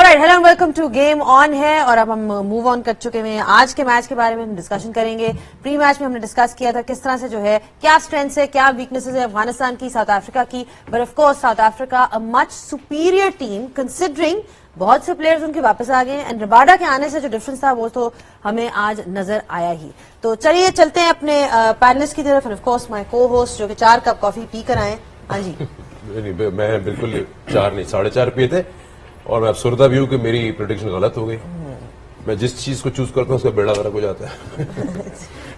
Alright, hello and welcome to game on है। और अब हम मूव ऑन कर चुके हैं। आज के मैच के बारे में हम डिस्कशन करेंगे। प्री मैच में हमने डिस्कस किया था किस तरह से जो है क्या स्ट्रेंथ्स है, क्या वीकनेसेस है अफगानिस्तान की, साउथ अफ्रीका की। But of course south Africa a much superior team considering बहुत से प्लेयर्स उनके वापस आ गए एंड रबाडा के आने से जो डिफरेंस था वो तो हमें आज नजर आया ही। तो चलिए चलते हैं अपने पैनलिस्ट की तरफ। ऑफ कोर्स माय को होस्ट जो कि 4 कप कॉफी पी कर आए। हाँ जी। मैं बिल्कुल 4 नहीं 4.5 पिए थे और मैं अफसरदा भी हूँ कि मेरी प्रेडिक्शन गलत हो गई। मैं जिस चीज को चूज करता हूँ उसका बेड़ा गर्क हो जाता है।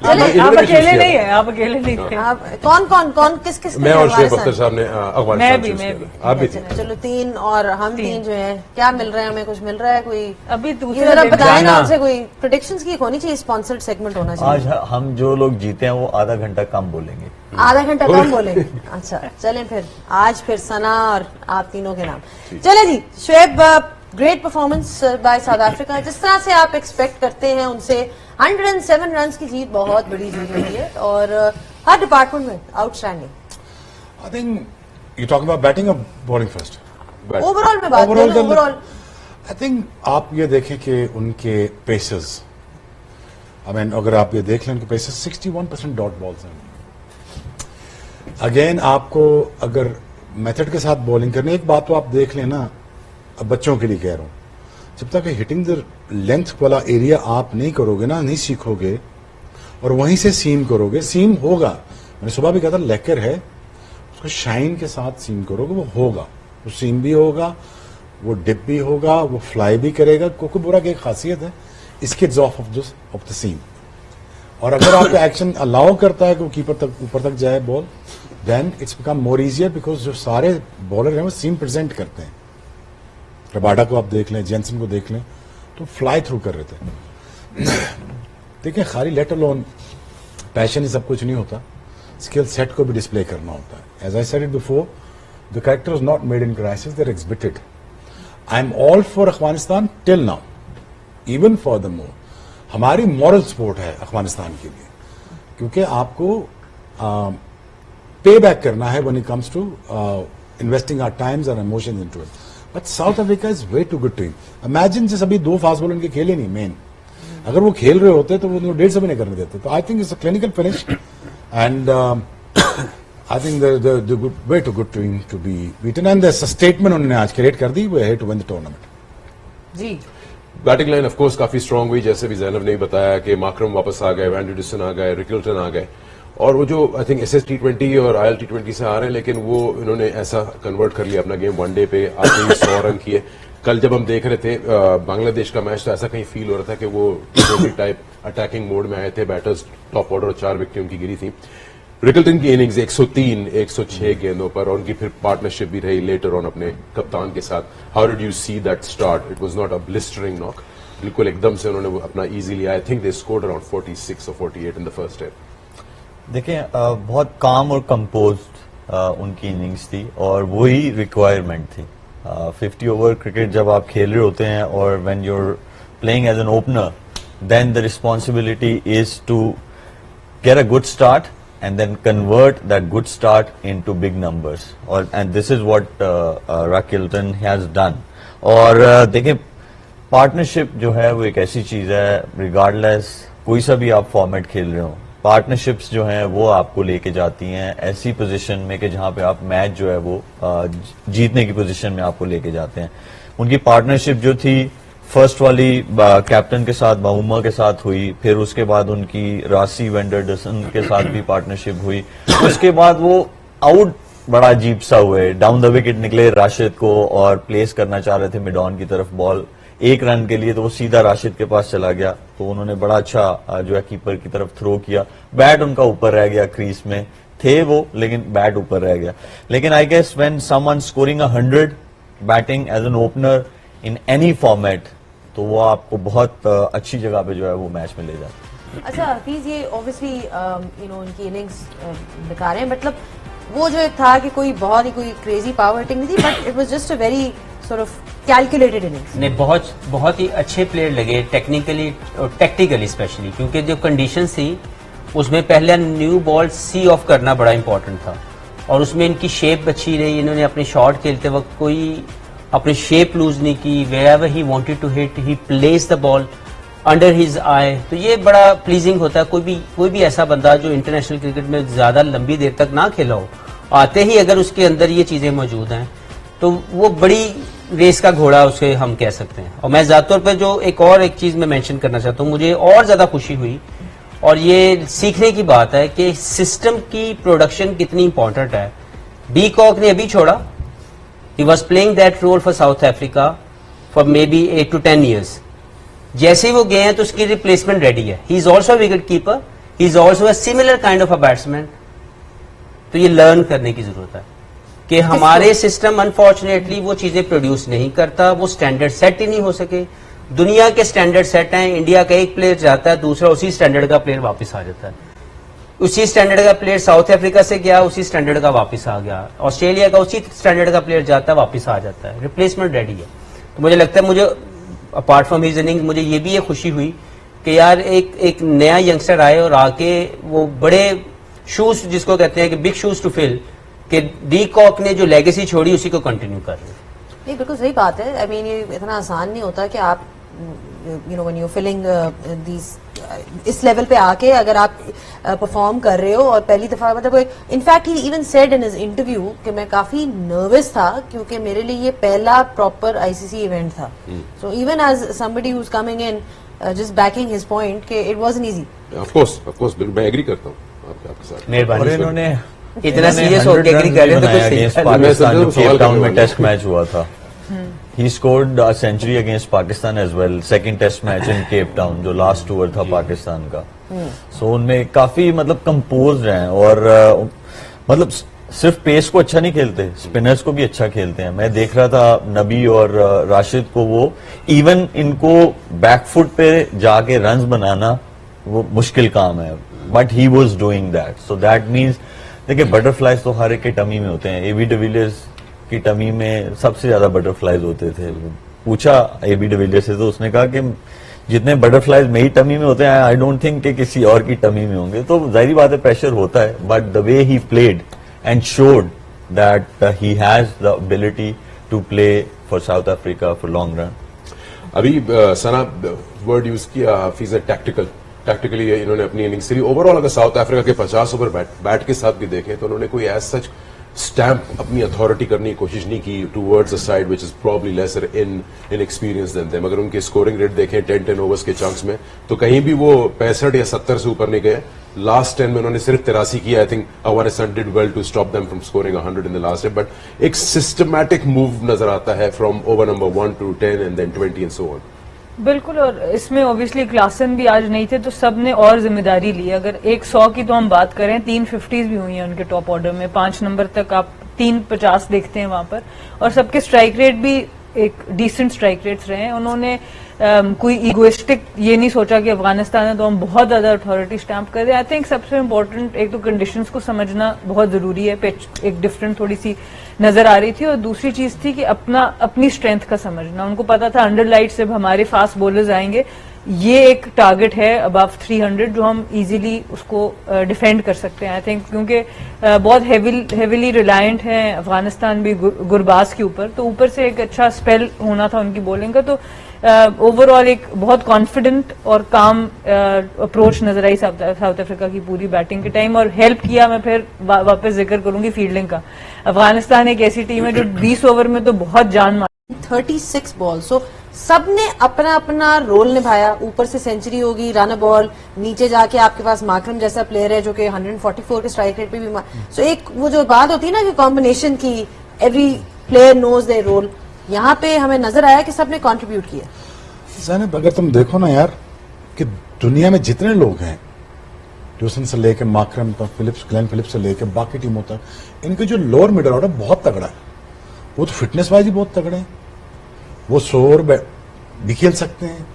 आप अकेले नहीं है, आप अकेले नहीं थे। आप कौन किस मैं और शेख अख्तर साहब ने अफगानिस्तान चूज किया। आप भी थे। चलो 3 और हम 3 जो है क्या मिल रहे हैं, हमें कुछ मिल रहा है कोई अभी दूसरा बताए ना आपसे कोई प्रेडिक्शंस की होनी चाहिए, स्पॉन्सर्ड सेगमेंट होना चाहिए। आज हम जो लोग जीते हैं वो आधा घंटा कम बोलेंगे। आधा घंटा कम बोलेंगे। अच्छा चलें फिर आज फिर सना और आप तीनों के नाम। चले जी Shoaib, great performance by South Africa. जिस तरह से आप एक्सपेक्ट करते हैं उनसे 107 रन की जीत बहुत बड़ी जीत हुई है और हर डिपार्टमेंट में outstanding. I think you talking about batting और बॉलिंग फर्स्ट। ओवरऑल में बात करें ओवरऑल आई थिंक आप ये देखें कि उनके पेसर्स, आई मीन अगर आप ये देख लें उनके पेसर्स 61% डॉट बॉल्स हैं। अगेन आपको अगर मेथड के साथ बॉलिंग करनी, एक बात तो आप देख लेना, अब बच्चों के लिए कह रहा हूं, जब तक हिटिंग द लेंथ वाला एरिया आप नहीं करोगे ना, नहीं सीखोगे और वहीं से सीम करोगे, सीम होगा। मैंने सुबह भी कहा था लेकर है, उसको शाइन के साथ सीम करोगे वो होगा, वो सीम भी होगा, वो डिप भी होगा, वो फ्लाई भी करेगा। कोकोबोरा की एक खासियत है, इसके ऑफ द सीम। और अगर आपका एक्शन अलाउ करता है कि वो कीपर तक ऊपर तक जाए ball, then it's become more easier because जो सारे बॉलर हैं वो सीम प्रेजेंट करते हैं। रबाडा को आप देख लें, जेंसन को देख लें, तो फ्लाई थ्रू कर रहे थे। देखिए खाली लेट अलोन पैशन ही सब कुछ नहीं होता, स्किल सेट को भी डिस्प्ले करना होता है। As I said it before, the character is not made in crisis, they are exhibited. I am all for Afghanistan till now, even for the more. हमारी मॉरल सपोर्ट है अफगानिस्तान के लिए, क्योंकि आपको पे बैक करना है when it comes to investing our times और emotions into it. But South Africa is way too good team. Imagine जैसे अभी 2 फास्ट बॉलर उनके खेले नहीं मेन, अगर वो खेल रहे होते तो वो 150 भी नहीं करने देते। तो I think it's a clinical finish and I think the way too good team to be beaten and the statement उन्होंने आज क्रिएट कर दी, way to win the tournament. जी बैटिंग लाइन ऑफ कोर्स काफी स्ट्रांग हुई, जैसे भी जैनब ने बताया कि माकरम वापस आ गए, वैन डिसन आ गए, रिकल्टन आ गए, और वो जो आई थिंक एसएस T20 और IL T20 से आ रहे हैं, लेकिन वो इन्होंने ऐसा कन्वर्ट कर लिया अपना गेम वनडे पे आते ही 100 रन किए। कल जब हम देख रहे थे बांग्लादेश का मैच, तो ऐसा कहीं फील हो रहा था कि वो T20 टाइप अटैकिंग मोड में आए थे, बैटर्स टॉप ऑर्डर और 4 विकेट उनकी गिरी थी। रिकल्टन की इनिंग्स 103 106 गेंदों पर, और उनकी फिर पार्टनरशिप भी रही लेटर ऑन अपने कप्तान के साथ। How did you see that start? It was not a blistering knock, बिल्कुल एकदम से उन्होंने अपना इजी लिया। I think they scored around 46 और 48 इन द फर्स्ट हाफ। देखिए बहुत काम और कंपोज्ड उनकी इनिंग्स थी और वही रिक्वायरमेंट थी। 50 ओवर क्रिकेट जब आप खेल रहे होते हैं और when you are playing as an opener, then the responsibility is to get a good start and then convert that good start into big numbers, and this is what Rakilton has done. और देखिए partnership जो है वो एक ऐसी चीज है, regardless कोई सा भी आप फॉर्मेट खेल रहे हो, पार्टनरशिप्स जो हैं वो आपको लेके जाती हैं ऐसी पोजीशन में कि जहां पे आप मैच जो है वो जीतने की पोजीशन में आपको लेके जाते हैं। उनकी पार्टनरशिप जो थी फर्स्ट वाली कैप्टन के साथ, बाउमा के साथ हुई, फिर उसके बाद उनकी रासी वेंडरडसन के साथ भी पार्टनरशिप हुई। उसके बाद वो आउट बड़ा अजीब सा हुए, डाउन द विकेट निकले राशिद को और प्लेस करना चाह रहे थे मिड ऑन की तरफ बॉल 1 रन के लिए, तो वो सीधा राशिद के पास चला गया। तो उन्होंने बड़ा अच्छा जो है कीपर की तरफ थ्रो किया, बैट उनका ऊपर रह गया, क्रीज में थे वो लेकिन बैट ऊपर रह गया। लेकिन I guess when someone scoring 100 batting as an opener in any format, तो वो आपको बहुत अच्छी जगह पे जो है वो मैच में ले जाता है। अच्छा हफीज, ये ऑब्वियसली उनकी इनिंग्स बेकार है, मतलब वो जो था कि कोई बहुत ही कोई क्रेजी पावर हिटिंग नहीं थी, but it was just a very sort of calculated innings. नहीं, बहुत ही अच्छे प्लेयर लगे टेक्निकली और टैक्टिकली स्पेशली, क्योंकि जो कंडीशंस थी उसमें पहले न्यू बॉल सी ऑफ करना बड़ा इंपॉर्टेंट था और उसमें इनकी शेप अच्छी रही। इन्होंने अपने शॉट खेलते वक्त कोई अपनी शेप लूज नहीं की, where he wanted to hit he place the ball under his eye. तो ये बड़ा प्लीजिंग होता है। कोई भी ऐसा बंदा जो इंटरनेशनल क्रिकेट में ज्यादा लंबी देर तक ना खेला हो, आते ही अगर उसके अंदर ये चीजें मौजूद हैं तो वो बड़ी रेस का घोड़ा उसे हम कह सकते हैं। और मैं ज्यादातर पे जो एक चीज मैं मेंशन करना चाहता हूँ, मुझे और ज्यादा खुशी हुई और ये सीखने की बात है कि सिस्टम की प्रोडक्शन कितनी इंपॉर्टेंट है। डी कॉक ने अभी छोड़ा, he was playing that role for South Africa for maybe 8 to 10 years। जैसे ही वो गए हैं तो उसकी रिप्लेसमेंट रेडी है। He is also wicket keeper, he is also a similar kind of a batsman. तो ये लर्न करने की जरूरत है कि हमारे सिस्टम अनफॉर्चुनेटली वो चीजें प्रोड्यूस नहीं करता, वो स्टैंडर्ड सेट ही नहीं हो सके। दुनिया के स्टैंडर्ड सेट हैं, इंडिया का एक प्लेयर जाता है, दूसरा उसी स्टैंडर्ड का प्लेयर वापस आ जाता है। उसी स्टैंडर्ड का प्लेयर साउथ अफ्रीका से गया, उसी स्टैंडर्ड का वापस आ गया। ऑस्ट्रेलिया का उसी स्टैंडर्ड का प्लेयर जाता है, वापस आ जाता है। रिप्लेसमेंट रेडी है। तो मुझे लगता है, मुझे अपार्ट फ्रॉम हिज इनिंग्स मुझे ये भी खुशी हुई कि यार एक नया यंगस्टर आए और आके वो बड़े शूज जिसको कहते हैं कि बिग शूज टू फिल, कि डी कॉक ने जो लेगेसी छोड़ी उसी को कंटिन्यू कर रहे हैं। नहीं, बिल्कुल सही बात है। आई मीन ये इतना आसान नहीं होता कि आप व्हेन यू फीलिंग दीज इस लेवल पे आके अगर आप परफॉर्म कर रहे हो। और पहली दफा मतलब in fact he even said in his interview कि मैं काफी नर्वस था क्योंकि मेरे लिए ये पहला प्रॉपर आईसीसी इवेंट था। So even as somebody who is coming in just backing his point कि it wasn't easy. Of course बिल्कुल मैं एग्री करता हूँ आपके साथ। मेहरबानी। और इन्होंने इतना सीरियस होकर एग्री कर रहे हैं तो कुछ अगेंस्ट सही। पाकिस्तान जो केप टाउन में टेस्ट मैच हुआ था, he scored a century against Pakistan as well. Second test match in Cape Town जो लास्ट टूर था पाकिस्तान का। सो उनमें काफी मतलब कंपोज हैं और मतलब सिर्फ पेस को अच्छा नहीं खेलते, स्पिनर्स को भी अच्छा खेलते हैं। मैं देख रहा था नबी और राशिद को, वो इवन इनको बैकफुट पे जाके रन्स बनाना वो मुश्किल काम है, but he was doing that. So that means देखिए बटरफ्लाइज तो हर एक के टमी में होते हैं। एबी डिविलियर्स की टमी में सबसे ज्यादा बटरफ्लाइज होते थे। पूछा एबी डिविलियर्स से तो उसने कहा कि जितने बटरफ्लाइज मेरी टमी में होते हैं आई डोंट थिंक कि किसी और की टमी में होंगे। तो जाहिर बात है प्रेशर होता है, but the way he played and showed that he has the ability to play for South Africa for long run. अभी सना वर्ड यूज किया हाफिज है टैक्टिकली इन्होंने अपनी इनिंग्स से ओवरऑल अगर साउथ अफ्रीका के 50 ओवर बैट के साथ भी देखें तो उन्होंने कोई एज सच स्टैम्प अपनी अथॉरिटी करने की कोशिश नहीं की towards a side which is probably lesser in experience than them. अगर उनके स्कोरिंग रेट देखें 10 ओवर्स के चंक्स में तो कहीं भी वो 65 या 70 से ऊपर नहीं गए। लास्ट 10 में उन्होंने सिर्फ 83 किया। I think Afghanistan did well to stop them from scoring 100 in the last day, but एक सिस्टमैटिक मूव नजर आता है from over number 1 to 10 and then 20 and so on. बिल्कुल। और इसमें ऑब्वियसली क्लासन भी आज नहीं थे तो सबने और जिम्मेदारी ली। अगर 100 की तो हम बात करें, 3 50s भी हुई हैं उनके टॉप ऑर्डर में। 5 नंबर तक आप 350 देखते हैं वहां पर, और सबके स्ट्राइक रेट भी एक डिसेंट स्ट्राइक रेट्स रहे हैं। उन्होंने कोई इगोइस्टिक ये नहीं सोचा कि अफगानिस्तान है तो हम बहुत ज्यादा अथॉरिटी स्टैम्प कर रहे हैं। आई थिंक सबसे इम्पोर्टेंट एक तो कंडीशंस को समझना बहुत जरूरी है। पिच एक डिफरेंट थोड़ी सी नजर आ रही थी, और दूसरी चीज थी कि अपनी स्ट्रेंथ का समझना। उनको पता था अंडर लाइट से हमारे फास्ट बॉलर्स आएंगे, ये एक टारगेट है अबव 300 जो हम इजीली उसको डिफेंड कर सकते हैं। आई थिंक क्योंकि बहुत हेवीली रिलायंट है अफगानिस्तान भी गुरबाज के ऊपर, तो ऊपर से एक अच्छा स्पेल होना था उनकी बॉलिंग का। तो ओवरऑल एक बहुत कॉन्फिडेंट और काम अप्रोच नजर आई साउथ अफ्रीका की पूरी बैटिंग के टाइम, और हेल्प किया। मैं फिर वापस जिक्र करूंगी फील्डिंग का। अफगानिस्तान एक ऐसी टीम है जो 20 ओवर में तो बहुत जान मारी। 36 बॉल, सो सबने अपना अपना रोल निभाया। ऊपर से सेंचुरी होगी, रन बॉल, नीचे जाके आपके पास माकरम जैसा प्लेयर है जो कि 144 के स्ट्राइक रेट पे भी सो एक वो जो बात होती है ना कि कॉम्बिनेशन की, every player knows their role, यहाँ पे हमें नजर आया कि सबने कंट्रीब्यूट किया। ज़ैनब अगर तुम देखो ना यार कि दुनिया में जितने लोग हैं, ट्यूसन से लेके माकरम तक, ग्लेन फिलिप्स से लेके बाकी टीमों तक, इनके जो लोअर मिडल ऑर्डर बहुत तगड़ा है। वो तो फिटनेस वाइज ही बहुत तगड़े हैं। वो 100 ओवर भी खेल सकते हैं,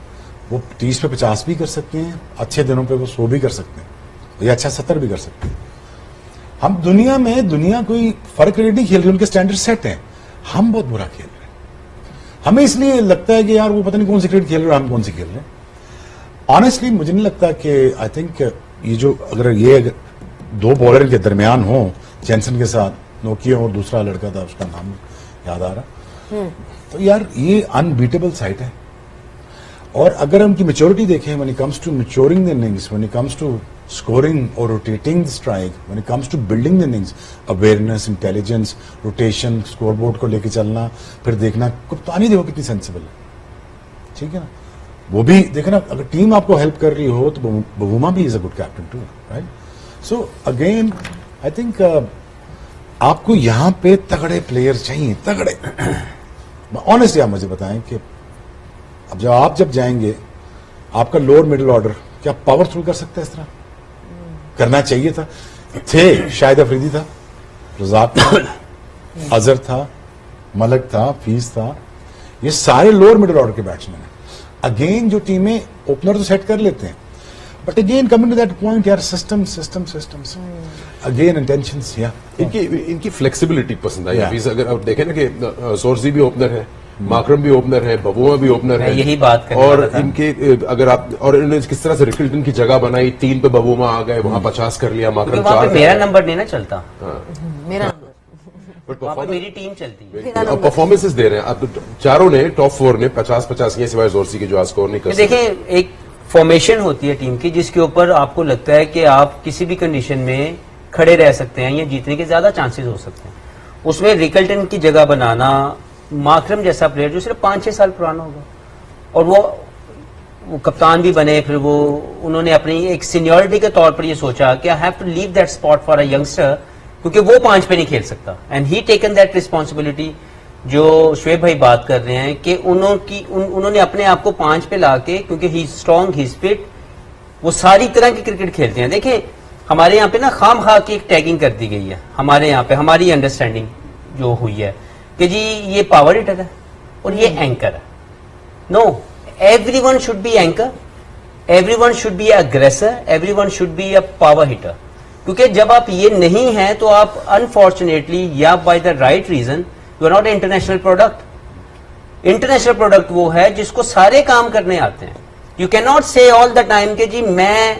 वो 30 पे 50 भी कर सकते हैं, अच्छे दिनों पे वो 100 भी कर सकते हैं, या अच्छा 70 भी कर सकते हैं। हम दुनिया कोई फर्क रेट नहीं खेल रही, उनके स्टैंडर्ड सेट हैं। हम बहुत बुरा खेल रहे हैं। हमें इसलिए लगता है कि यार वो पता नहीं कौन सी क्रिकेट खेल रहे हैं, हम कौन सी खेल रहे हैं। ऑनेस्टली मुझे नहीं लगता कि आई थिंक ये जो अगर 2 बॉलर के दरमियान हो, जैनसन के साथ, नोकिया और दूसरा लड़का था उसका नाम याद आ रहा, तो यार ये अनबीटेबल साइट है। और अगर उनकी मेच्योरिटी देखें, when it comes to maturing the innings, when it comes to scoring और rotating the strike, when it comes to building the innings, awareness, intelligence, rotation, scoreboard को लेके चलना, फिर देखना कप्तानी देखो कितनी सेंसिबल है, ठीक है ना। वो भी देखो ना, अगर टीम आपको हेल्प कर रही हो तो बवूमा भी is a good captain too, right. So again I think आपको यहां पे तगड़े प्लेयर चाहिए, तगड़े। ऑनेस्टली आप मुझे बताएं कि अब जब जाएंगे, आपका लोअर मिडिल ऑर्डर क्या पावर थ्रू कर सकता है? इस तरह करना चाहिए था। थे शाहिद अफरीदी था, रजाक था, अजहर था, मलक था, फीस था, ये सारे लोअर मिडिल ऑर्डर के बैट्समैन हैं। अगेन जो टीमें ओपनर तो सेट कर लेते हैं, but again coming to that point यार, सिस्टम्स अगेन इंटेंशंस। या इनकी फ्लेक्सिबिलिटी पसंद आई। Yeah. अभी अगर आप देखें ना कि सोर्सी भी ओपनर है, माकरम भी ओपनर है, बबुआ भी ओपनर मैं है, यही बात करने और वाला था। इनके अगर आप और इन्होंने किस तरह से रिकल्टन की जगह बनाई, 3 पे बबुआ आ गए, वहां 50 कर लिया, क्योंकि माकरम वहां 4 पे मेरा नंबर नहीं ना चलता, मेरा वहां पे मेरी टीम चलती है। नंबर परफॉर्मेंसेस दे रहे हैं। अब तो चारों ने टॉप 4 ने 50-50 किए, सिवाय जोरसी के जो आज स्कोर नहीं कर सके। देखिए, एक फॉर्मेशन होती है टीम की जिसके ऊपर आपको लगता है कि आप किसी भी कंडीशन में खड़े रह सकते हैं या जीतने के ज्यादा चांसेस हो सकते हैं। उसमें रिकल्टन की जगह बनाना, माकरम जैसा प्लेयर जो सिर्फ 5-6 साल पुराना होगा, और वो कप्तान भी बने, फिर वो उन्होंने अपनी एक सीनियरिटी के तौर पर ये सोचा कि I have to leave that spot for a youngster, क्योंकि वो 5 पे नहीं खेल सकता, and he taken that responsibility. जो शुएब भाई बात कर रहे हैं कि उन्होंने अपने आप को 5 पे लाके, क्योंकि ही स्ट्रॉन्ग, ही फिट, वो सारी तरह की क्रिकेट खेलते हैं। देखें, हमारे यहाँ पे ना खाम खा की एक टैगिंग कर दी गई है हमारे यहाँ पे, हमारी अंडरस्टैंडिंग जो हुई है कि जी ये पावर हिटर है और ये एंकर है। No, everyone should be anchor, everyone should be aggressor, everyone should be a power hitter. क्योंकि जब आप ये नहीं है तो आप अनफॉर्चुनेटली या by the right reason you are not international product. International product वो है जिसको सारे काम करने आते हैं। You can not say all the time के जी मैं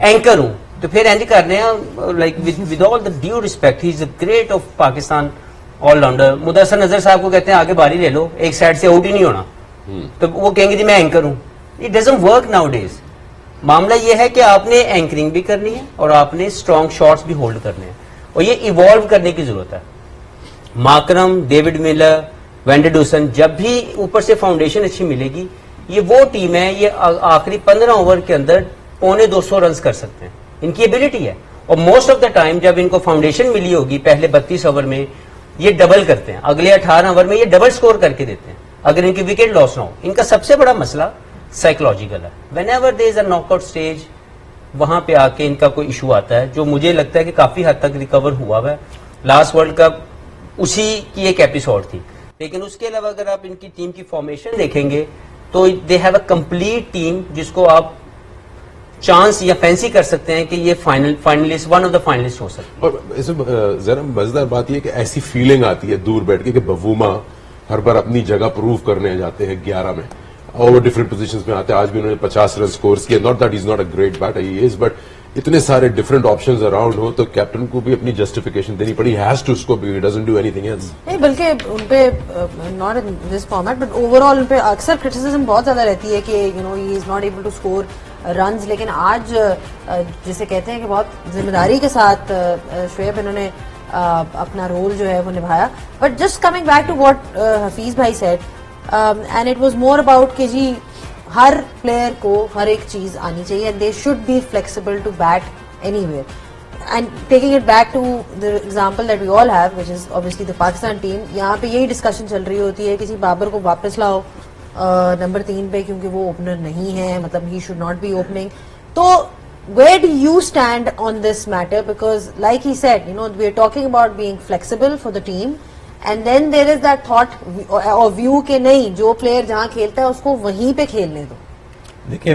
एंकर हूं, तो फिर एंड कर रहे हैं, like with all the due respect, he is a great of Pakistan all-rounder. Mudassar Nazar साहब को कहते हैं आगे बारी ले लो, एक साइड से आउट ही नहीं होना, तो वो कहेंगे जी मैं एंकर हूं। It doesn't work now days. मामला ये है कि आपने एंकरिंग भी करनी है और आपने स्ट्रॉन्ग शॉट्स भी होल्ड करने हैं, और ये इवॉल्व करने की जरूरत है। माकरम, डेविड मिलर, वेंडरडूसन, जब भी ऊपर से फाउंडेशन अच्छी मिलेगी, ये वो टीम है, ये आखिरी 15 ओवर के अंदर 250 रन कर सकते हैं, इनकी एबिलिटी है। और मोस्ट ऑफ द टाइम जब इनको फाउंडेशन मिली होगी पहले 32 ओवर में, ये डबल करते हैं, अगले 18 ओवर में ये डबल स्कोर करके देते हैं अगर इनकी विकेट लॉस ना हो। इनका सबसे बड़ा मसला साइकोलॉजिकल है। Whenever there is a knockout stage, वहां पे आके इनका कोई इशू आता है, जो मुझे लगता है कि काफी हद तक रिकवर हुआ है। लास्ट वर्ल्ड कप उसी की एक एपिसोड थी, लेकिन उसके अलावा अगर आप इनकी टीम की फॉर्मेशन देखेंगे तो they have a complete team जिसको आप चांस या फैंसी कर सकते हैं कि ये finalist, one of the finalist हो सकते हैं। और इसमें जरा मजेदार बात यह कि ऐसी फीलिंग आती है दूर बैठ के कि बवूमा हर बार अपनी जगह प्रूव करने जाते हैं 11 में, और वो डिफरेंट पोजीशंस में आते हैं। आज भी उन्होंने 50 रन स्कोर किया। Not that is not a great batter, he is, but इतने सारे डिफरेंट ऑप्शंस अराउंड हो तो कैप्टन को भी अपनी जस्टिफिकेशन देनी पड़ी, has to score, he doesn't do anything else. नहीं, बल्कि उनपे not in this format but overall उनपे अक्सर क्रिटिसिज्म बहुत ज्यादा रहती है कि you know he is not able to score runs, लेकिन आज जिसे कहते हैं कि बहुत जिम्मेदारी के साथ शुएब इन्होंने अपना रोल जो है वो निभाया। But just coming back to what Hafeez भाई said, and it was more about कि जी हर प्लेयर को हर एक चीज आनी चाहिए and they should be flexible to bat anywhere. And taking it back to the example that we all have which is obviously the Pakistan team, यहाँ पे यही डिस्कशन चल रही होती है कि जी बाबर को वापस लाओ नंबर 3 पे, क्योंकि वो ओपनर नहीं है, मतलब he should not be opening. तो where do you stand on this matter? Because like he said, you know, we are talking about being flexible for the team, and then there is that thought or view के नहीं, जो player जहाँ खेलता है उसको वहीं पे खेलने दो। देखिए,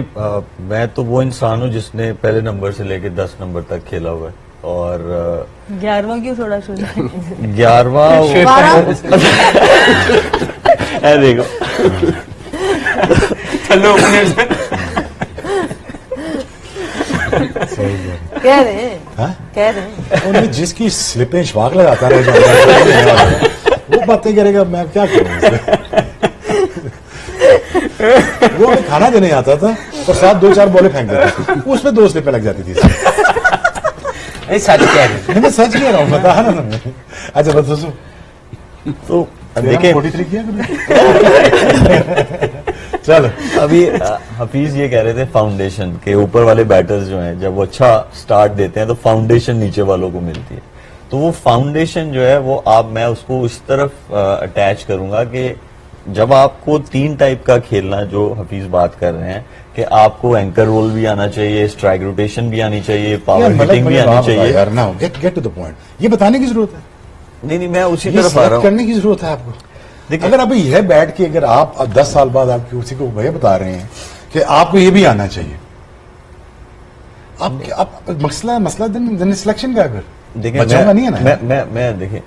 मैं तो वो इंसान हूँ जिसने पहले नंबर से लेके 10 नंबर तक खेला हुआ है, और 11वां क्यों थोड़ा सोचा? 11वां देखो चलो कह रहे हैं, हाँ? कह रहे हैं। उन्हें जिसकी स्लिपें शवाक लगाता रहे वो बातें करेगा, मैं क्या करूँ इससे? वो हमें खाना देने आता था और साथ 2-4 बॉलें फेंक देता था, उसमें 2 स्लिपें लग जाती थी। नहीं, सच कह रहे हैं। मैं सच कह रहा हूँ, बता ना तुमने। अच्छा बता तो देखिए देखिए 43 किया चलो अभी हफीज ये कह रहे थे फाउंडेशन के ऊपर वाले बैटर्स जो हैं जब वो अच्छा स्टार्ट देते हैं तो फाउंडेशन नीचे वालों को मिलती है। तो वो फाउंडेशन जो है वो मैं उसको इस तरफ अटैच करूंगा कि जब आपको 3 टाइप का खेलना, जो हफीज बात कर रहे हैं कि आपको एंकर रोल भी आना चाहिए, स्ट्राइक रोटेशन भी आनी चाहिए, पावर हिटिंग भी आनी चाहिए। यार ना गेट टू द पॉइंट, ये बताने की जरूरत है, नहीं मैं उसी ये तरफ आ रहा select हूँ। करने की जरूरत है आपको। देखिए- अगर आप यह बैठ के अगर आप 10 साल बाद आप किसी को भैया बता रहे हैं कि आपको ये भी आना चाहिए, आप मसला दिन सिलेक्शन का अगर देखिए बच्चों का नहीं है ना। मैं देखिए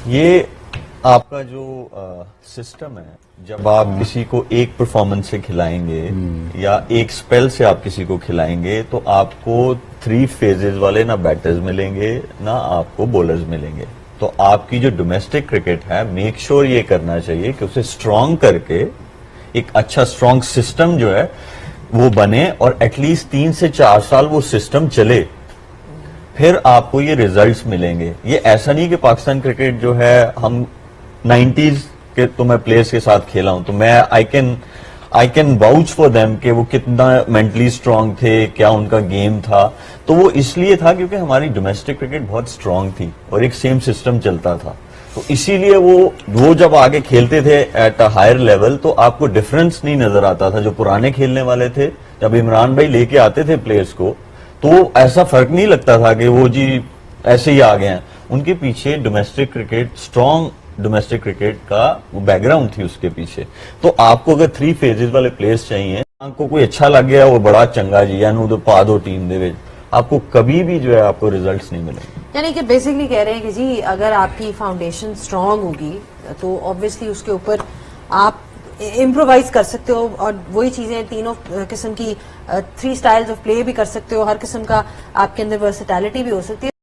ये आपका जो सिस्टम है, जब आप किसी को एक परफॉर्मेंस से खिलाएंगे या एक स्पेल से आप किसी को खिलाएंगे तो आपको 3 फेजेस वाले ना बैटर्स मिलेंगे ना आपको बॉलर्स मिलेंगे। तो आपकी जो डोमेस्टिक क्रिकेट है, मेक श्योर ये करना चाहिए कि उसे स्ट्रांग करके एक अच्छा स्ट्रांग सिस्टम जो है वो बने और एटलीस्ट 3 से 4 साल वो सिस्टम चले, फिर आपको ये रिजल्ट्स मिलेंगे। ये ऐसा नहीं कि पाकिस्तान क्रिकेट जो है, हम 90s के तो मैं प्लेयर्स के साथ खेला हूं तो मैं I can vouch for them कि वो कितना मेंटली स्ट्रांग थे, क्या उनका गेम था। तो वो इसलिए था क्योंकि हमारी डोमेस्टिक क्रिकेट बहुत स्ट्रांग थी और एक सेम सिस्टम चलता था। तो इसीलिए वो जब आगे खेलते थे एट अ हायर लेवल तो आपको डिफरेंस नहीं नजर आता था। जो पुराने खेलने वाले थे, जब इमरान भाई लेके आते थे प्लेयर्स को तो ऐसा फर्क नहीं लगता था कि वो जी ऐसे ही आ गए हैं। उनके पीछे domestic cricket, strong domestic cricket का वो बैकग्राउंड थी उसके पीछे। तो आपको अगर 3 फेजेस वाले प्लेयर्स चाहिए, आपको कोई अच्छा लग गया वो बड़ा चंगा जी या तो पा दो टीम दे, आपको कभी भी जो है आपको रिजल्ट्स नहीं मिलेंगे। यानी कि बेसिकली कह रहे हैं कि जी अगर आपकी फाउंडेशन स्ट्रांग होगी तो ऑब्वियसली उसके ऊपर आप इम्प्रोवाइज कर सकते हो और वही चीजें तीनों किस्म की 3 स्टाइल्स ऑफ प्ले भी कर सकते हो, हर किस्म का आपके अंदर वर्सेटैलिटी भी हो सकती है।